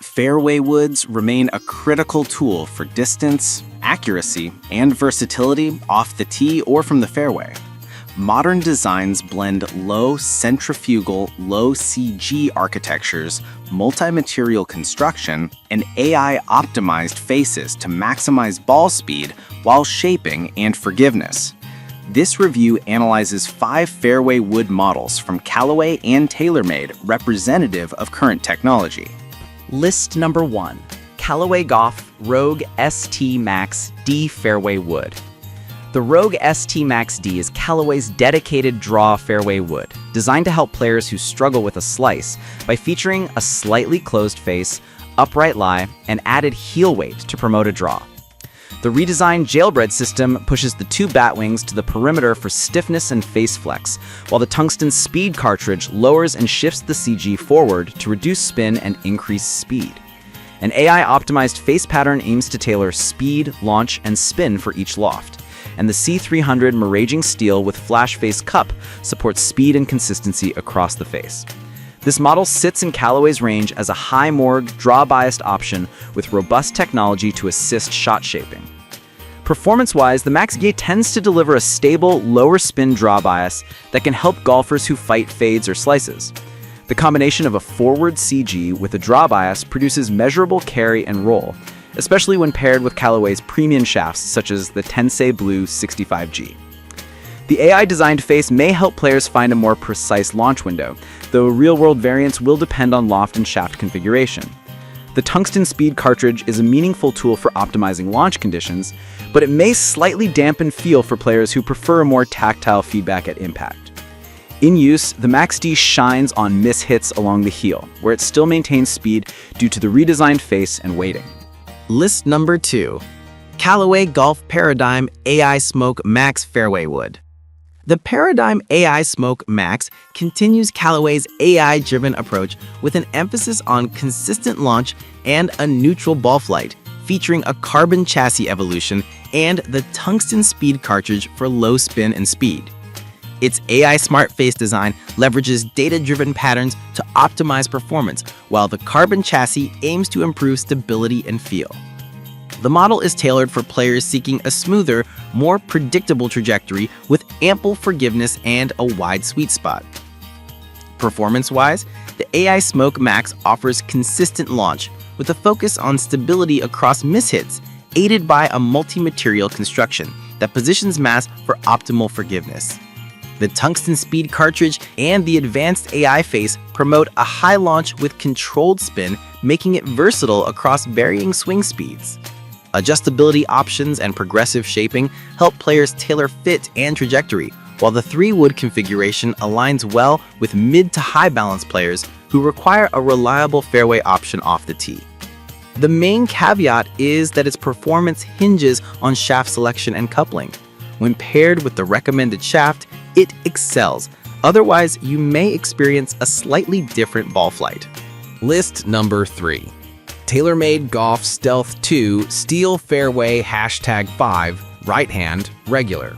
Fairway woods remain a critical tool for distance, accuracy, and versatility off the tee or from the fairway. Modern designs blend low centrifugal, low CG architectures, multi-material construction, and AI-optimized faces to maximize ball speed while shaping and forgiveness. This review analyzes 5 fairway wood models from Callaway and TaylorMade representative of current technology. List number 1. Callaway Golf Rogue ST Max D Fairway Wood. The Rogue ST Max D is Callaway's dedicated draw fairway wood, designed to help players who struggle with a slice by featuring a slightly closed face, upright lie, and added heel weight to promote a draw. The redesigned Jailbred system pushes the 2 bat wings to the perimeter for stiffness and face flex, while the tungsten speed cartridge lowers and shifts the CG forward to reduce spin and increase speed. An AI-optimized face pattern aims to tailor speed, launch, and spin for each loft, and the C300 Miraging steel with flash face cup supports speed and consistency across the face. This model sits in Callaway's range as a high morgue, draw-biased option with robust technology to assist shot shaping. Performance-wise, the Max D tends to deliver a stable, lower spin draw bias that can help golfers who fight fades or slices. The combination of a forward CG with a draw bias produces measurable carry and roll, especially when paired with Callaway's premium shafts such as the Tensei Blue 65G. The AI-designed face may help players find a more precise launch window, though real-world variants will depend on loft and shaft configuration. The tungsten speed cartridge is a meaningful tool for optimizing launch conditions, but it may slightly dampen feel for players who prefer more tactile feedback at impact. In use, the Max D shines on miss-hits along the heel, where it still maintains speed due to the redesigned face and weighting. List number 2. Callaway Golf Paradigm AI Smoke Max Fairway Wood. The Paradigm AI Smoke Max continues Callaway's AI-driven approach with an emphasis on consistent launch and a neutral ball flight, featuring a carbon chassis evolution and the tungsten speed cartridge for low spin and speed. Its AI smart face design leverages data-driven patterns to optimize performance, while the carbon chassis aims to improve stability and feel. The model is tailored for players seeking a smoother, more predictable trajectory with ample forgiveness and a wide sweet spot. Performance-wise, the AI Smoke Max offers consistent launch with a focus on stability across mishits, aided by a multi-material construction that positions mass for optimal forgiveness. The tungsten speed cartridge and the advanced AI face promote a high launch with controlled spin, making it versatile across varying swing speeds. Adjustability options and progressive shaping help players tailor fit and trajectory, while the 3-wood configuration aligns well with mid to high balance players who require a reliable fairway option off the tee. The main caveat is that its performance hinges on shaft selection and coupling. When paired with the recommended shaft, it excels. Otherwise, you may experience a slightly different ball flight. List number 3. TaylorMade Golf Stealth 2 Steel Fairway #5 Right Hand Regular.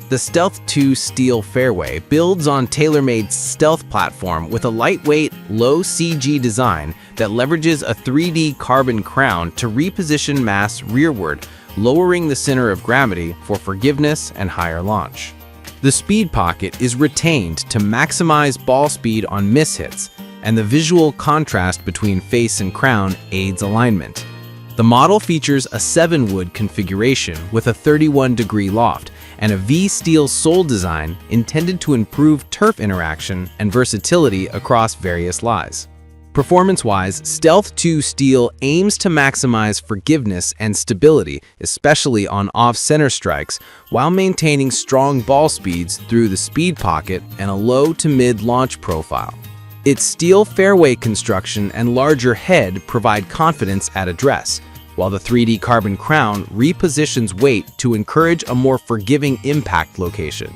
The Stealth 2 Steel Fairway builds on TaylorMade's Stealth platform with a lightweight, low CG design that leverages a 3D carbon crown to reposition mass rearward, lowering the center of gravity for forgiveness and higher launch. The speed pocket is retained to maximize ball speed on mishits, and the visual contrast between face and crown aids alignment. The model features a 7-wood configuration with a 31-degree loft and a V-steel sole design intended to improve turf interaction and versatility across various lies. Performance-wise, Stealth 2 Steel aims to maximize forgiveness and stability, especially on off-center strikes, while maintaining strong ball speeds through the speed pocket and a low to mid launch profile. Its steel fairway construction and larger head provide confidence at address, while the 3D carbon crown repositions weight to encourage a more forgiving impact location.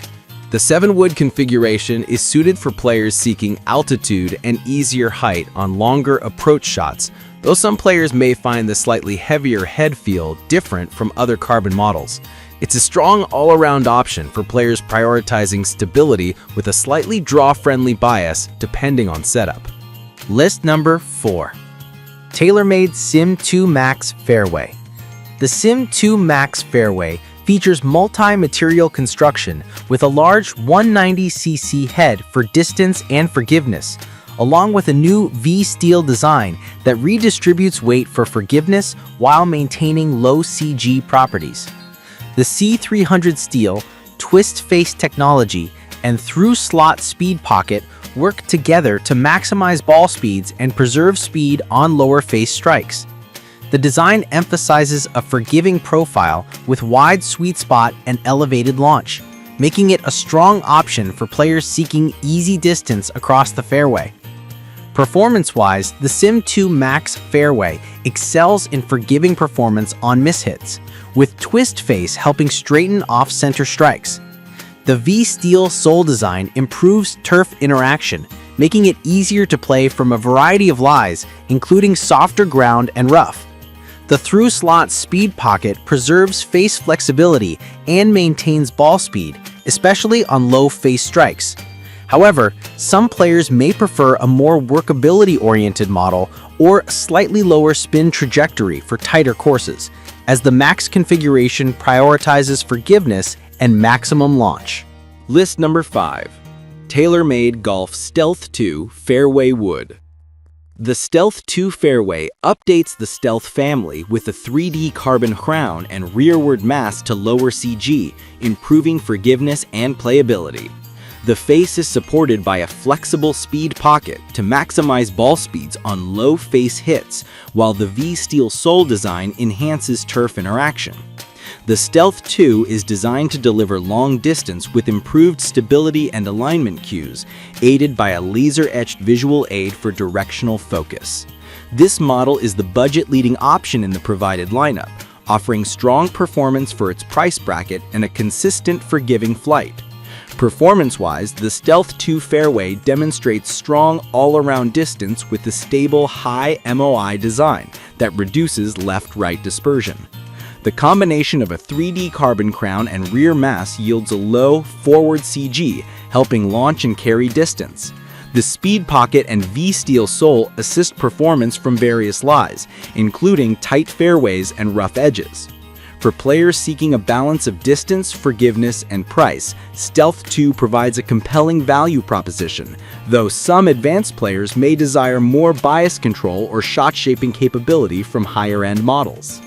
The 7-wood configuration is suited for players seeking altitude and easier height on longer approach shots, though some players may find the slightly heavier head feel different from other carbon models. It's a strong all-around option for players prioritizing stability with a slightly draw-friendly bias depending on setup. List number 4. Tailor-made Sim 2 Max Fairway. The Sim 2 Max Fairway features multi-material construction with a large 190cc head for distance and forgiveness, along with a new V-steel design that redistributes weight for forgiveness while maintaining low CG properties. The C300 steel, twist face technology, and through-slot speed pocket work together to maximize ball speeds and preserve speed on lower face strikes. The design emphasizes a forgiving profile with wide sweet spot and elevated launch, making it a strong option for players seeking easy distance across the fairway. Performance-wise, the Sim 2 Max Fairway excels in forgiving performance on mishits, with twist face helping straighten off-center strikes. The V-steel sole design improves turf interaction, making it easier to play from a variety of lies, including softer ground and rough. The through-slot speed pocket preserves face flexibility and maintains ball speed, especially on low face strikes. However, some players may prefer a more workability-oriented model or a slightly lower spin trajectory for tighter courses, as the Max configuration prioritizes forgiveness and maximum launch. List number 5. TaylorMade Golf Stealth 2 Fairway Wood. The Stealth 2 Fairway updates the Stealth family with a 3D carbon crown and rearward mass to lower CG, improving forgiveness and playability. The face is supported by a flexible speed pocket to maximize ball speeds on low face hits, while the V-steel sole design enhances turf interaction. The Stealth 2 is designed to deliver long distance with improved stability and alignment cues, aided by a laser-etched visual aid for directional focus. This model is the budget-leading option in the provided lineup, offering strong performance for its price bracket and a consistent, forgiving flight. Performance-wise, the Stealth 2 Fairway demonstrates strong all-around distance with a stable, high MOI design that reduces left-right dispersion. The combination of a 3D carbon crown and rear mass yields a low, forward CG, helping launch and carry distance. The speed pocket and V-steel sole assist performance from various lies, including tight fairways and rough edges. For players seeking a balance of distance, forgiveness, and price, Stealth 2 provides a compelling value proposition, though some advanced players may desire more bias control or shot-shaping capability from higher-end models.